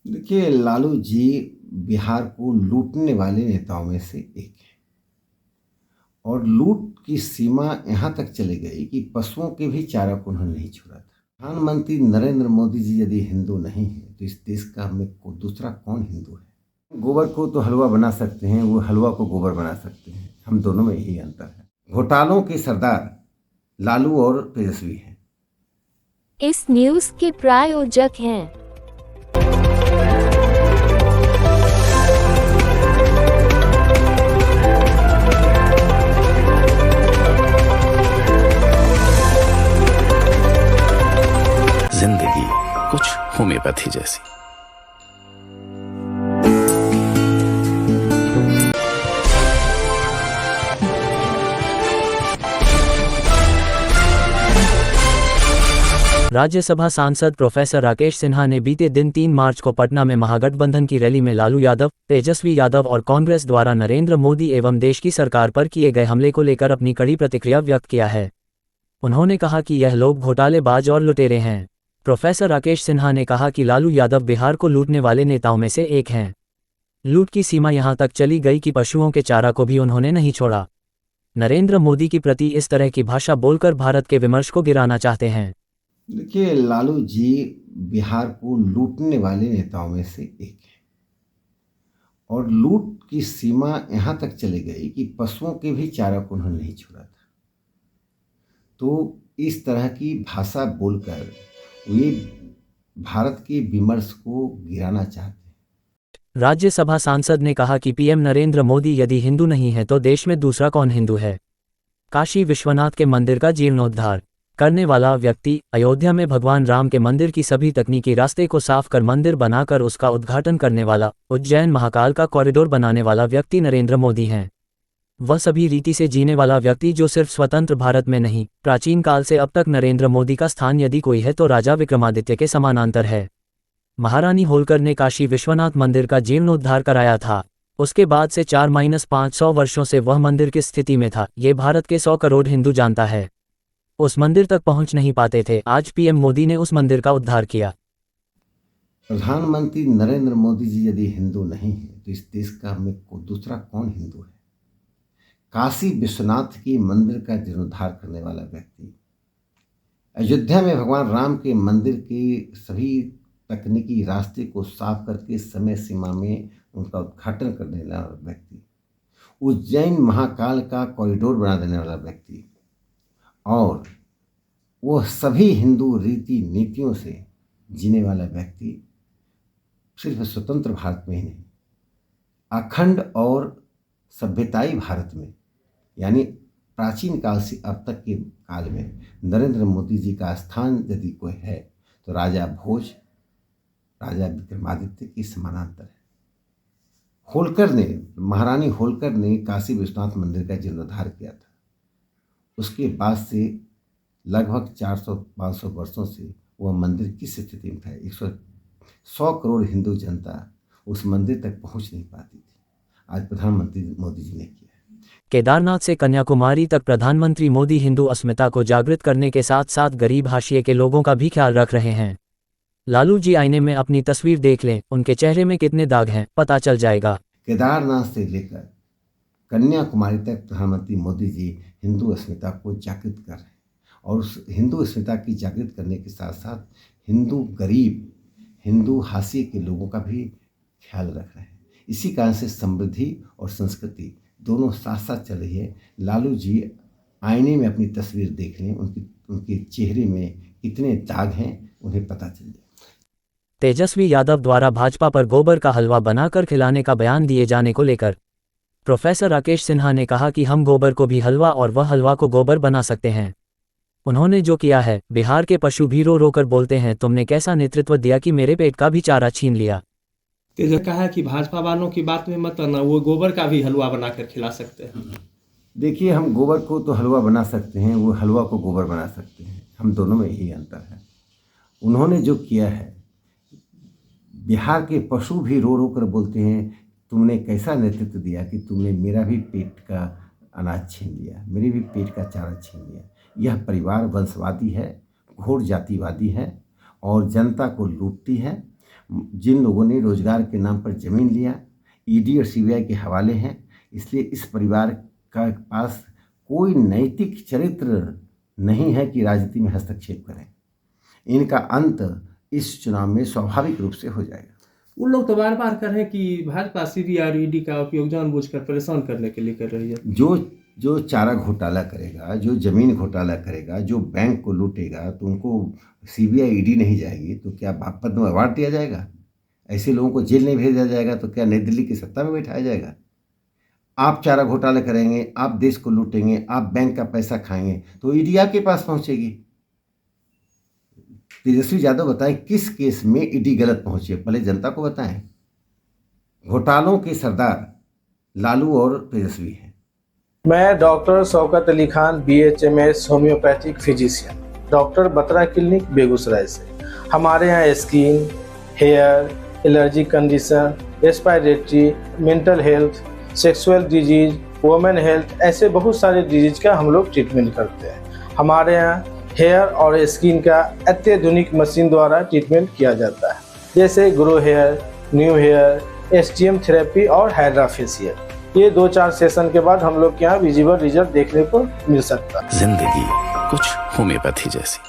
देखिए, लालू जी बिहार को लूटने वाले नेताओं में से एक हैं और लूट की सीमा यहाँ तक चली गई कि पशुओं के भी चारा को उन्होंने नहीं छोड़ा था। प्रधानमंत्री नरेंद्र मोदी जी यदि हिंदू नहीं है तो इस देश का हमें दूसरा कौन हिंदू है? गोबर को तो हलवा बना सकते हैं, वो हलवा को गोबर बना सकते हैं। हम दोनों में यही अंतर है। घोटालों के सरदार लालू और तेजस्वी हैं। इस न्यूज के प्रायोजक हैं जिंदगी कुछ होम्योपैथी जैसी। राज्यसभा सांसद प्रोफेसर राकेश सिन्हा ने बीते दिन 3 मार्च को पटना में महागठबंधन की रैली में लालू यादव, तेजस्वी यादव और कांग्रेस द्वारा नरेंद्र मोदी एवं देश की सरकार पर किए गए हमले को लेकर अपनी कड़ी प्रतिक्रिया व्यक्त किया है। उन्होंने कहा कि यह लोग घोटालेबाज और लुटेरे हैं। प्रोफेसर राकेश सिन्हा ने कहा कि लालू यादव बिहार को लूटने वाले नेताओं में से एक हैं। लूट की सीमा यहां तक चली गई कि पशुओं के चारा को भी उन्होंने नहीं छोड़ा। नरेंद्र मोदी की प्रति इस तरह की भाषा बोलकर भारत के विमर्श को गिराना चाहते हैं। देखिए, लालू जी बिहार को लूटने वाले नेताओं में से एक हैं और लूट की सीमा यहाँ तक चली गई कि पशुओं के भी चारा को उन्होंने नहीं छोड़ा था। तो इस तरह की भाषा बोलकर वे भारत के विमर्श को गिराना चाहते हैं। राज्यसभा सांसद ने कहा कि पीएम नरेंद्र मोदी यदि हिंदू नहीं है तो देश में दूसरा कौन हिंदू है? काशी विश्वनाथ के मंदिर का जीर्णोद्धार करने वाला व्यक्ति, अयोध्या में भगवान राम के मंदिर की सभी तकनीकी रास्ते को साफ कर मंदिर बनाकर उसका उद्घाटन करने वाला, उज्जैन महाकाल का कॉरिडोर बनाने वाला व्यक्ति नरेंद्र मोदी हैं। वह सभी रीति से जीने वाला व्यक्ति जो सिर्फ स्वतंत्र भारत में नहीं, प्राचीन काल से अब तक नरेंद्र मोदी का स्थान यदि कोई है तो राजा विक्रमादित्य के समानांतर है। महारानी होलकर ने काशी विश्वनाथ मंदिर का जीर्णोद्धार कराया था। उसके बाद से 4-500 वर्षों से वह मंदिर किस स्थिति में था ये भारत के 100 करोड़ हिंदू जानता है। उस मंदिर तक पहुंच नहीं पाते थे। आज पीएम मोदी ने उस मंदिर का उद्धार किया। प्रधानमंत्री नरेंद्र मोदी जी यदि हिंदू नहीं है तो इस देश का हमें दूसरा कौन हिंदू है? काशी विश्वनाथ की मंदिर का जीर्णोद्धार करने वाला व्यक्ति, अयोध्या में भगवान राम के मंदिर के सभी तकनीकी रास्ते को साफ करके समय सीमा में उनका उद्घाटन करने वाला व्यक्ति, उज्जैन महाकाल का कॉरिडोर बना देने वाला व्यक्ति और वह सभी हिंदू रीति नीतियों से जीने वाला व्यक्ति सिर्फ स्वतंत्र भारत में ही नहीं, अखंड और सभ्यताई भारत में यानी प्राचीन काल से अब तक के काल में नरेंद्र मोदी जी का स्थान यदि कोई है तो राजा भोज, राजा विक्रमादित्य के समानांतर है। महारानी होलकर ने काशी विश्वनाथ मंदिर का जीर्णोद्धार किया था। उसके बाद से लगभग 400-500 वर्षों से वह मंदिर किस स्थिति में था? 100 करोड़ हिंदू जनता उस मंदिर तक पहुंच नहीं पाती थी। आज प्रधानमंत्री मोदी जी ने किया है। केदारनाथ से कन्याकुमारी तक प्रधानमंत्री मोदी हिंदू अस्मिता को जागृत करने के साथ साथ गरीब हाशिए के लोगों का भी ख्याल रख रहे हैं। लालू जी आईने में अपनी तस्वीर देख लें, उनके चेहरे में कितने दाग हैं पता चल जाएगा। केदारनाथ से लेकर कन्याकुमारी तक प्रधानमंत्री मोदी जी हिंदू अस्मिता को जागृत कर रहे हैं और उस हिंदू अस्मिता की जागृत करने के साथ साथ हिंदू गरीब, हिंदू हाशिए के लोगों का भी ख्याल रख रहे हैं। इसी कारण से समृद्धि और संस्कृति दोनों साथ साथ चल रही है। लालू जी आईने में अपनी तस्वीर देख लें, उनके चेहरे में कितने दाग हैं उन्हें पता चल जाए। तेजस्वी यादव द्वारा भाजपा पर गोबर का हलवा बनाकर खिलाने का बयान दिए जाने को लेकर प्रोफेसर राकेश सिन्हा ने कहा कि हम गोबर को भी हलवा और वह हलवा को गोबर बना सकते हैं। उन्होंने जो किया है, बिहार के पशु भी रो रो कर बोलते हैं, तुमने कैसा नेतृत्व दिया कि मेरे पेट का भी चारा छीन लिया। तेज कहा कि भाजपा वालों की बात में मत आना, वो गोबर का भी हलवा बनाकर खिला सकते हैं। देखिए, हम गोबर को तो हलवा बना सकते हैं, वो हलवा को गोबर बना सकते हैं। हम दोनों में यही अंतर है। उन्होंने जो किया है, बिहार के पशु भी रो रो कर बोलते हैं, तुमने कैसा नेतृत्व दिया कि तुमने मेरा भी पेट का अनाज छीन लिया, मेरे भी पेट का चारा छीन लिया। यह परिवार वंशवादी है, घोर जातिवादी है और जनता को लूटती है जिन लोगों ने रोजगार के नाम पर जमीन लिया, ईडी और सीबीआई के हवाले हैं, इसलिए इस परिवार का पास कोई नैतिक चरित्र नहीं है कि राजनीति में हस्तक्षेप करें। इनका अंत इस चुनाव में स्वाभाविक रूप से हो जाएगा। उन लोग तो बार बार कर रहे हैं कि भाजपा सीबीआई और ईडी का उपयोग जानबूझकर परेशान करने के लिए कर रही है। जो चारा घोटाला करेगा, जो जमीन घोटाला करेगा, जो बैंक को लूटेगा, तो उनको सीबीआई ईडी नहीं जाएगी तो क्या पद्म अवार्ड दिया जाएगा? ऐसे लोगों को जेल नहीं भेजा जाएगा तो क्या नई दिल्ली की सत्ता में बैठाया जाएगा? आप चारा घोटाला करेंगे, आप देश को लूटेंगे, आप बैंक का पैसा खाएंगे तो ईडी आपके पास पहुंचेगी। तेजस्वी यादव बताएं किस केस में ईडी गलत पहुंची है, पहले जनता को बताएं। घोटालों के सरदार लालू और तेजस्वी हैं। मैं doctor Shaukat Ali Khan BHMS homoeopathic physician, doctor Batra clinic Begusarai से। हमारे यहाँ skin, hair, allergy condition, respiratory, mental health, sexual disease, women health, ऐसे बहुत सारे डिजीज का हम लोग ट्रीटमेंट करते हैं। हमारे यहाँ हेयर और स्किन का अत्याधुनिक मशीन द्वारा ट्रीटमेंट किया जाता है, जैसे grow hair, new hair, STM therapy और हाइड्रा फेशियल। ये 2-4 सेशन के बाद हम लोग के यहाँ विजिबल रिजल्ट देखने को मिल सकता है। जिंदगी कुछ होम्योपैथी जैसी।